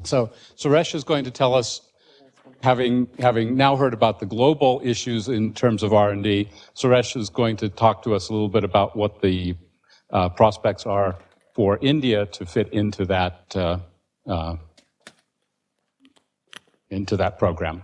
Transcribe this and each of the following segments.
So Suresh is going to tell us, having now heard about the global issues in terms of R&D, Suresh is going to talk to us a little bit about what the prospects are for India to fit into that program.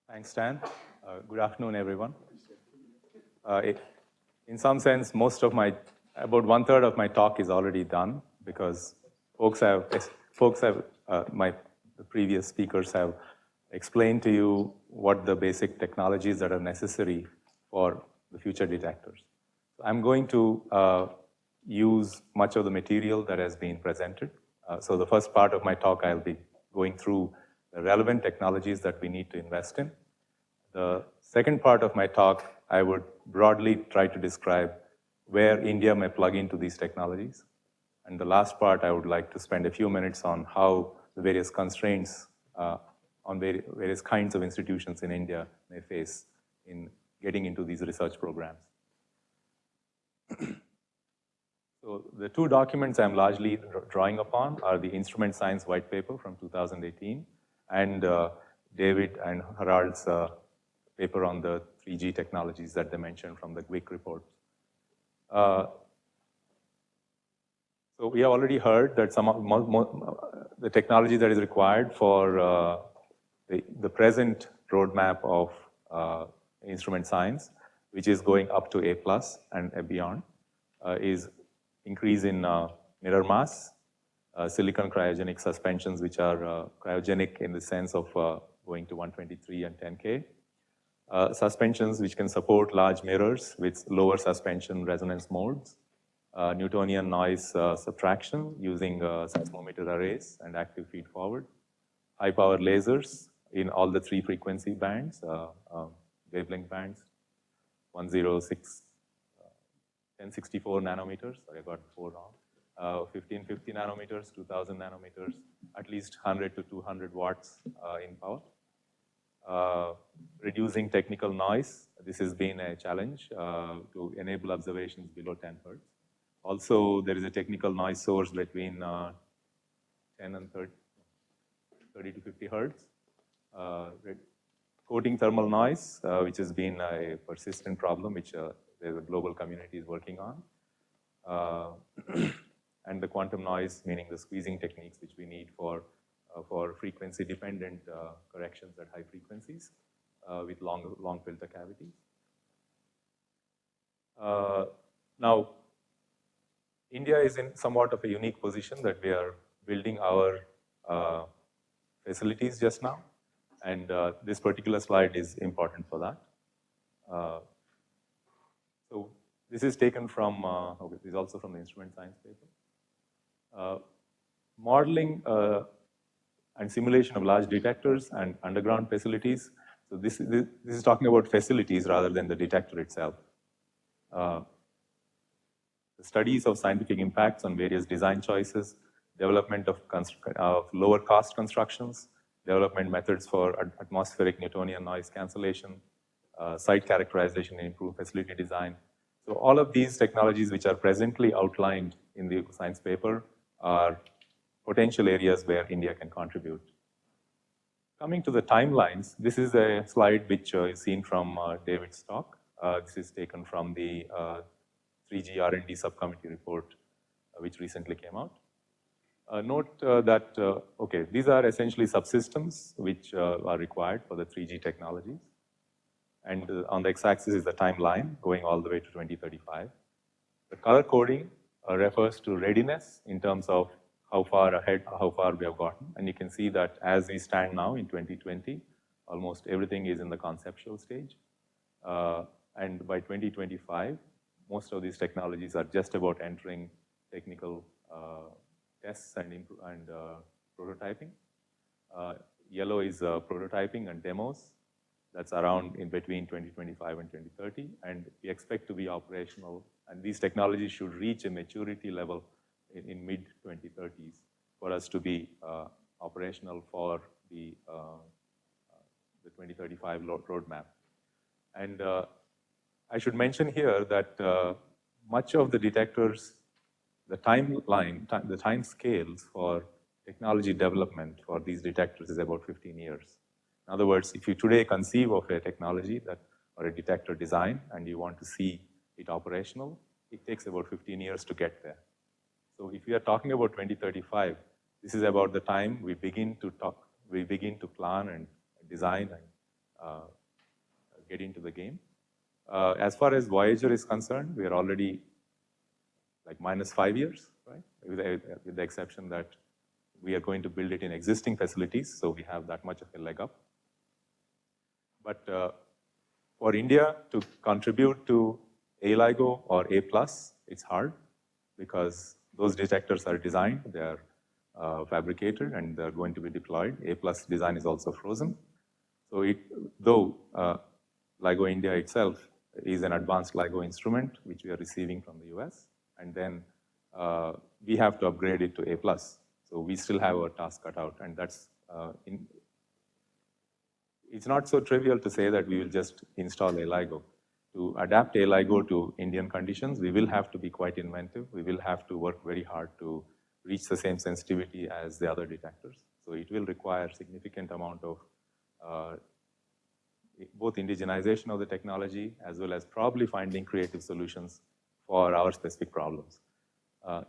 Thanks, Stan. Good afternoon, everyone. In some sense, about 1/3 of my talk is already done because the previous speakers have explained to you what the basic technologies that are necessary for the future detectors. I'm going to use much of the material that has been presented. So the first part of my talk, I'll be going through the relevant technologies that we need to invest in. The second part of my talk, I would broadly try to describe where India may plug into these technologies. And the last part, I would like to spend a few minutes on how the various constraints on various kinds of institutions in India may face in getting into these research programs. So the two documents I'm largely drawing upon are the Instrument Science White Paper from 2018 and David and Harald's paper on the 3G technologies that they mentioned from the GWIC report. So we have already heard that some of the technology that is required for the present roadmap of instrument science, which is going up to A+ and beyond, is increase in mirror mass, silicon cryogenic suspensions, which are cryogenic in the sense of going to 123 and 10K, suspensions which can support large mirrors with lower suspension resonance modes, Newtonian noise subtraction using seismometer arrays and active feed-forward, high-power lasers in all the 3 frequency bands, wavelength bands, 1064 nanometers, sorry, I got 4 wrong, 1550 nanometers, 2000 nanometers, at least 100 to 200 watts in power. Reducing technical noise, this has been a challenge to enable observations below 10 hertz. Also, there is a technical noise source between 10 and 30 to 50 hertz. Coating thermal noise, which has been a persistent problem, which the global community is working on. And the quantum noise, meaning the squeezing techniques which we need for frequency-dependent corrections at high frequencies with long filter cavities. Now, India is in somewhat of a unique position that we are building our facilities just now, and this particular slide is important for that. So this is taken from, okay, this is also from the Instrument Science paper. Modeling and simulation of large detectors and underground facilities. So this is talking about facilities rather than the detector itself. The studies of scientific impacts on various design choices, development of lower cost constructions, development methods for atmospheric Newtonian noise cancellation, site characterization and improved facility design. So all of these technologies which are presently outlined in the science paper are potential areas where India can contribute. Coming to the timelines, this is a slide which is seen from David's talk. This is taken from the 3G R&D subcommittee report, which recently came out. Note that, okay, these are essentially subsystems which are required for the 3G technologies. And on the x-axis is the timeline going all the way to 2035. The color coding refers to readiness in terms of how far we have gotten. And you can see that as we stand now in 2020, almost everything is in the conceptual stage. And by 2025, most of these technologies are just about entering technical tests and prototyping. Yellow is prototyping and demos. That's around in between 2025 and 2030. And we expect to be operational. And these technologies should reach a maturity level in mid-2030s for us to be operational for the 2035 roadmap. And I should mention here that much of the detectors the timeline, the time scales for technology development for these detectors is about 15 years. In other words, if you today conceive of a technology that, or a detector design and you want to see it operational, it takes about 15 years to get there. So if we are talking about 2035, this is about the time we begin to plan and design and get into the game. As far as Voyager is concerned, we are already like -5 years, right? With the exception that we are going to build it in existing facilities, so we have that much of a leg up. But for India to contribute to A LIGO or A+, it's hard because those detectors are designed, they are fabricated, and they're going to be deployed. A+ design is also frozen. So though LIGO India itself is an advanced LIGO instrument, which we are receiving from the US, and then we have to upgrade it to A+. So we still have our task cut out, and that's it's not so trivial to say that we will just install A LIGO. To adapt A LIGO to Indian conditions, we will have to be quite inventive. We will have to work very hard to reach the same sensitivity as the other detectors. So it will require significant amount of both indigenization of the technology as well as probably finding creative solutions for our specific problems.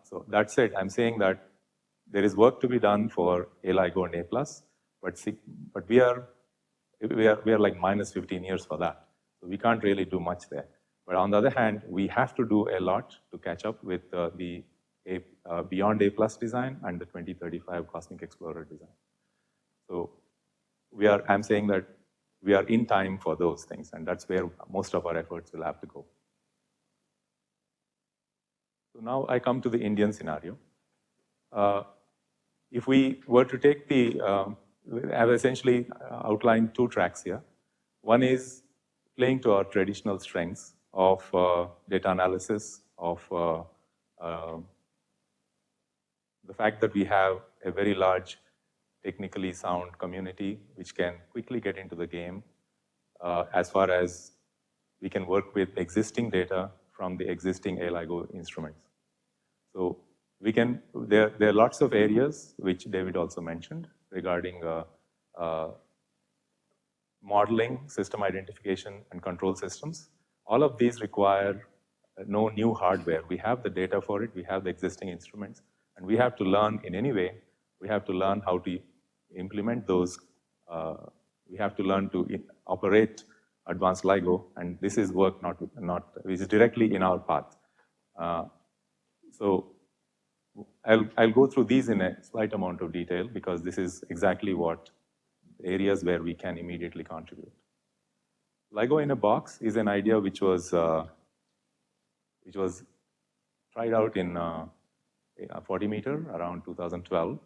So that said, I'm saying that there is work to be done for A LIGO and A+, but we are like -15 years for that. So we can't really do much there. But on the other hand, we have to do a lot to catch up with the Beyond A+ design and the 2035 Cosmic Explorer design. So I'm saying that we are in time for those things, and that's where most of our efforts will have to go. So now I come to the Indian scenario. If we were to take I've essentially outlined 2 tracks here. One is playing to our traditional strengths of data analysis, of the fact that we have a very large, technically sound community which can quickly get into the game as far as we can work with existing data from the existing A LIGO instruments. So there are lots of areas which David also mentioned regarding modeling, system identification, and control systems. All of these require no new hardware. We have the data for it, we have the existing instruments, and we have to learn in any way. We have to learn how to implement those. We have to learn to operate advanced LIGO, and this is work which is directly in our path. So I'll go through these in a slight amount of detail because this is exactly what areas where we can immediately contribute. LIGO in a box is an idea which was tried out in a 40 meter around 2012.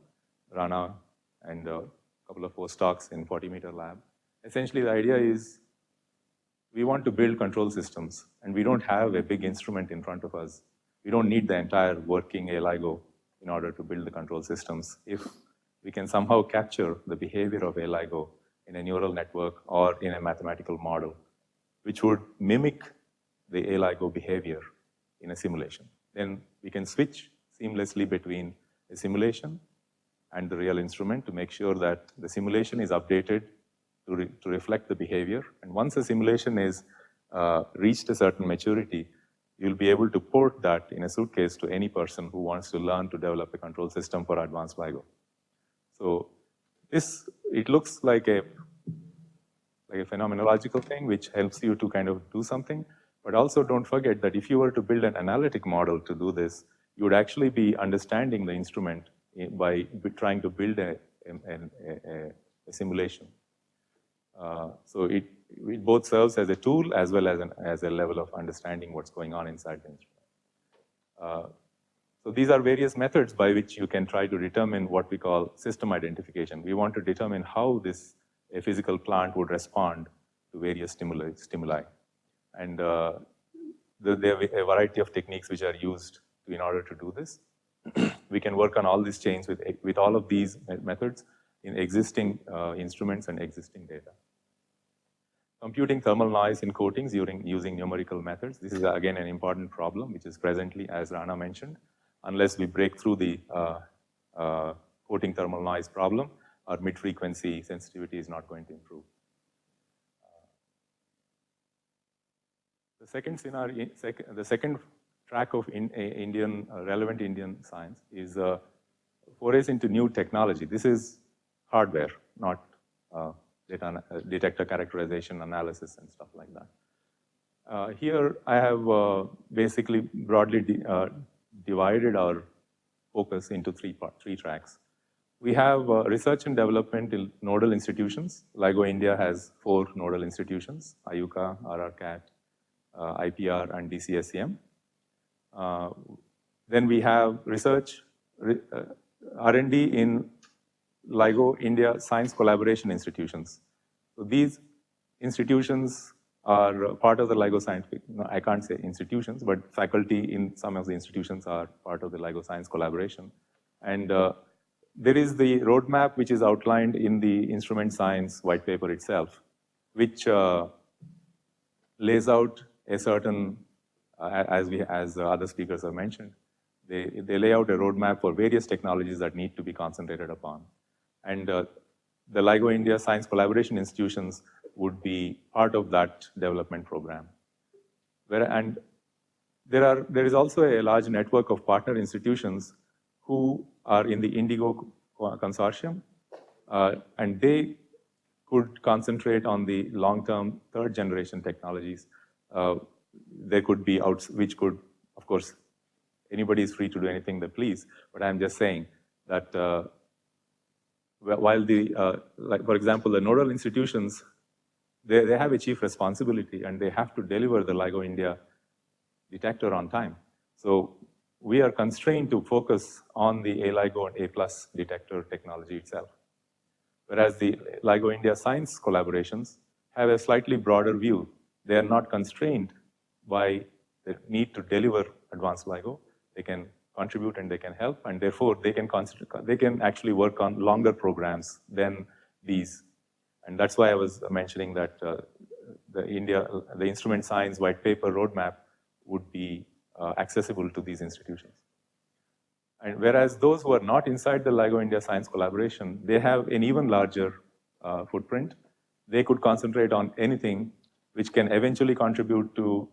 Rana and a couple of postdocs in 40 meter lab. Essentially, the idea is we want to build control systems, and we don't have a big instrument in front of us. We don't need the entire working A LIGO in order to build the control systems. If we can somehow capture the behavior of A LIGO in a neural network or in a mathematical model, which would mimic the A LIGO behavior in a simulation, then we can switch seamlessly between a simulation and the real instrument to make sure that the simulation is updated to reflect the behavior. And once a simulation is reached a certain maturity, you'll be able to port that in a suitcase to any person who wants to learn to develop a control system for advanced LIGO. So it looks like a phenomenological thing which helps you to kind of do something, but also don't forget that if you were to build an analytic model to do this, you would actually be understanding the instrument by trying to build a simulation. So it both serves as a tool as well as a level of understanding what's going on inside the instrument. So these are various methods by which you can try to determine what we call system identification. We want to determine how a physical plant would respond to various stimuli. And there are a variety of techniques which are used in order to do this. We can work on all these chains with all of these methods in existing instruments and existing data. Computing thermal noise in coatings using numerical methods. This is again an important problem, which is presently, as Rana mentioned, unless we break through the coating thermal noise problem, our mid-frequency sensitivity is not going to improve. The second scenario, the second track of relevant Indian science is forays into new technology. This is hardware, not detector characterization, analysis, and stuff like that. Here, I have basically broadly divided our focus into three tracks. We have research and development in nodal institutions. LIGO India has 4 nodal institutions: IUCAA, RRCAT, IPR, and DCSEM. Then we have research, R&D in LIGO India Science Collaboration Institutions. So these institutions are part of the LIGO Scientific, no, I can't say institutions, but faculty in some of the institutions are part of the LIGO Science Collaboration. And there is the roadmap which is outlined in the instrument science white paper itself, which lays out a certain, as other speakers have mentioned, they lay out a roadmap for various technologies that need to be concentrated upon. And the LIGO India Science Collaboration Institutions would be part of that development program. And there is also a large network of partner institutions who are in the Indigo consortium, and they could concentrate on the long-term third-generation technologies. There could be which could, of course, anybody is free to do anything they please, but I'm just saying that while like for example, the nodal institutions, they have a chief responsibility and they have to deliver the LIGO India detector on time. So we are constrained to focus on the A-LIGO and A+ detector technology itself. Whereas the LIGO India science collaborations have a slightly broader view. They are not constrained by the need to deliver advanced LIGO. They can contribute and they can help, and therefore they can actually work on longer programs than these. And that's why I was mentioning that the instrument science white paper roadmap would be accessible to these institutions. And whereas those who are not inside the LIGO India Science Collaboration, they have an even larger footprint. They could concentrate on anything which can eventually contribute to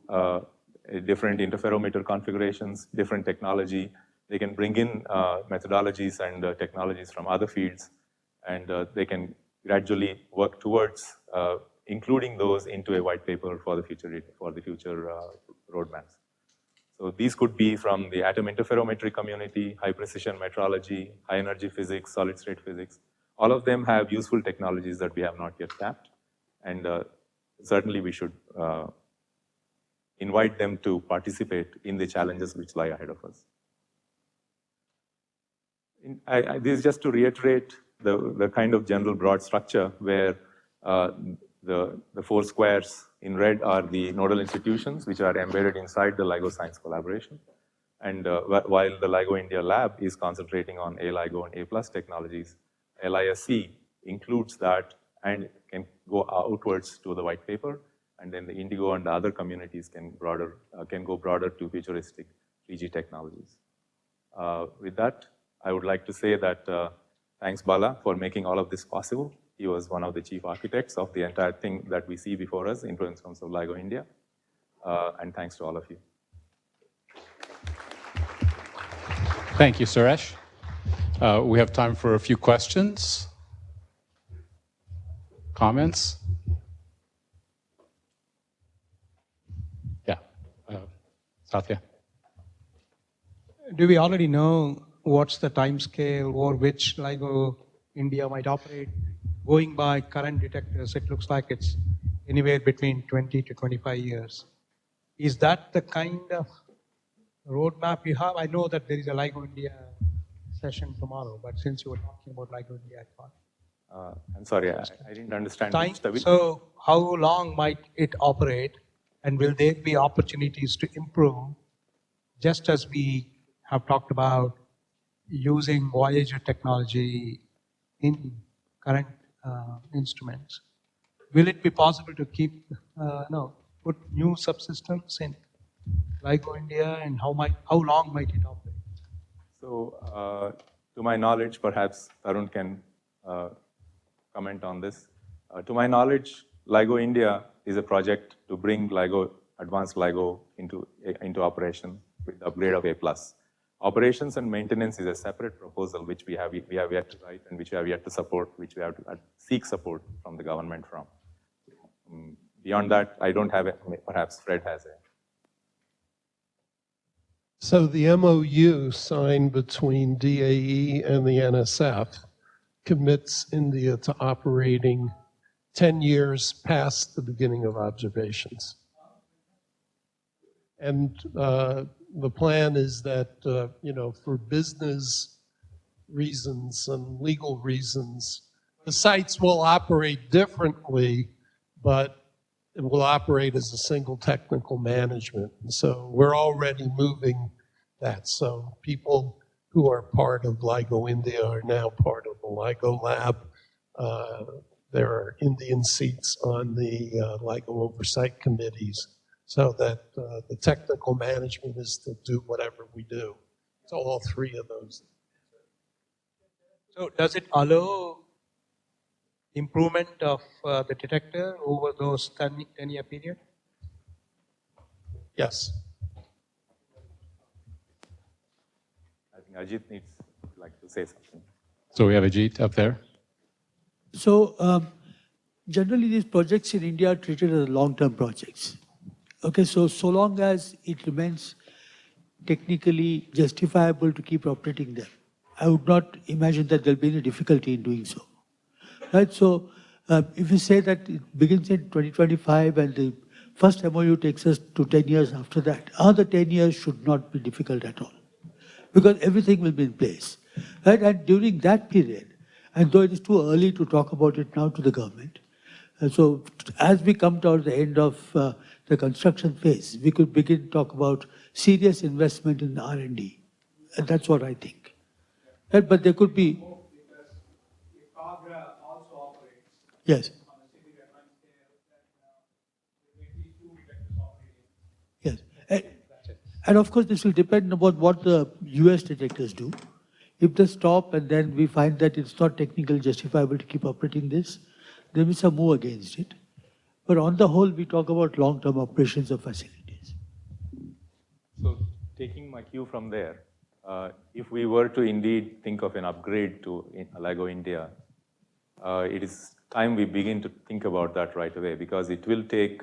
different interferometer configurations, different technology. They can bring in methodologies and technologies from other fields, and they can gradually work towards including those into a white paper for the future roadmaps. So these could be from the atom interferometry community, high precision metrology, high energy physics, solid state physics. All of them have useful technologies that we have not yet tapped. And certainly we should invite them to participate in the challenges which lie ahead of us. This is just to reiterate the kind of general broad structure where the 4 squares in red are the nodal institutions which are embedded inside the LIGO Science Collaboration. And while the LIGO India Lab is concentrating on A-LIGO and A+ technologies, LISC includes that and can go outwards to the white paper, and then the Indigo and the other communities can go broader to futuristic 3G technologies. With that, I would like to say that thanks Bala for making all of this possible. He was one of the chief architects of the entire thing that we see before us in terms of LIGO India. And thanks to all of you. Thank you, Suresh. We have time for a few questions, comments. Yeah, Satya. Do we already know what's the time scale or which LIGO India might operate? Going by current detectors, it looks like it's anywhere between 20 to 25 years. Is that the kind of roadmap you have? I know that there is a LIGO India session tomorrow, but since you were talking about LIGO India, I thought. I'm sorry, I didn't understand. So how long might it operate, and will there be opportunities to improve, just as we have talked about using Voyager technology in current instruments? Will it be possible to put new subsystems in LIGO India, and how long might it operate? So, to my knowledge, perhaps Tarun can comment on this. To my knowledge, LIGO India is a project to bring LIGO, advanced LIGO into operation with the upgrade of A+. Operations and maintenance is a separate proposal which we have yet to write and which we have yet to support, which we have to seek support from the government from. Beyond that, I don't have it. Perhaps Fred has it. So the MOU signed between DAE and the NSF commits India to operating 10 years past the beginning of observations. And the plan is that, for business reasons and legal reasons, the sites will operate differently, but it will operate as a single technical management. And so we're already moving that. So people who are part of LIGO India are now part of the LIGO lab. There are Indian seats on the LIGO oversight committees, so that the technical management is to do whatever we do. So all three of those. So does it allow improvement of the detector over those 10-year period? Yes. I think Ajith would like to say something. So we have Ajith up there. So generally these projects in India are treated as long-term projects. Okay, so long as it remains technically justifiable to keep operating them, I would not imagine that there'll be any difficulty in doing so. Right, so if you say that it begins in 2025 and the first MOU takes us to 10 years after that, another 10 years should not be difficult at all, because everything will be in place. Right, and during that period, and though it is too early to talk about it now to the government, so as we come towards the end of the construction phase, we could begin to talk about serious investment in R&D. And that's what I think. Right, but there could be... Yes. Yes. And of course, this will depend upon what the US detectors do. If they stop and then we find that it's not technically justifiable to keep operating this, there will be some move against it. But on the whole, we talk about long-term operations of facilities. So taking my cue from there, if we were to indeed think of an upgrade to LIGO India, it is time we begin to think about that right away, because it will take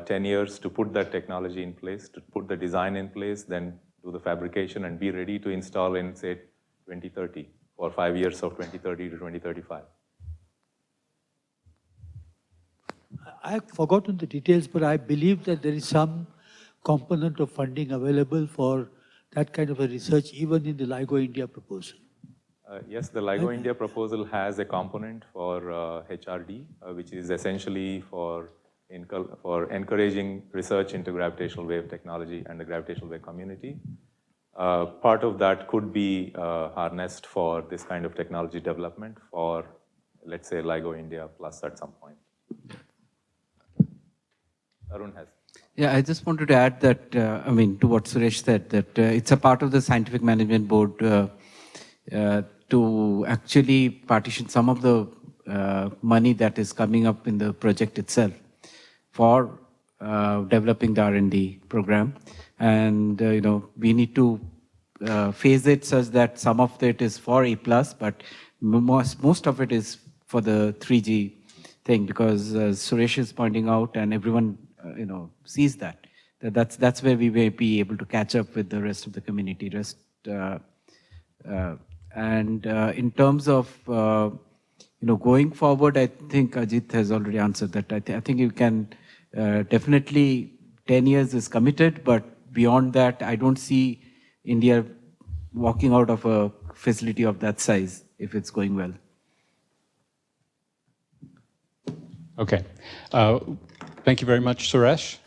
10 years to put that technology in place, to put the design in place, then do the fabrication and be ready to install in, say, 2030, or 5 years of 2030 to 2035. I've forgotten the details, but I believe that there is some component of funding available for that kind of a research, even in the LIGO India proposal. Yes, the LIGO India proposal has a component for HRD, which is essentially for encouraging research into gravitational wave technology and the gravitational wave community. Part of that could be harnessed for this kind of technology development for, let's say, LIGO India Plus at some point. Arun has. Yeah, I just wanted to add that, to what Suresh said, that it's a part of the Scientific Management Board to actually partition some of the money that is coming up in the project itself for developing the R&D program. And, we need to phase it such that some of it is for A+, but most of it is for the 3G thing, because Suresh is pointing out, and everyone sees that's where we may be able to catch up with the rest of the community. And in terms of going forward, I think Ajith has already answered that. I think you can definitely 10 years is committed, but beyond that, I don't see India walking out of a facility of that size if it's going well. Okay. Thank you very much, Suresh.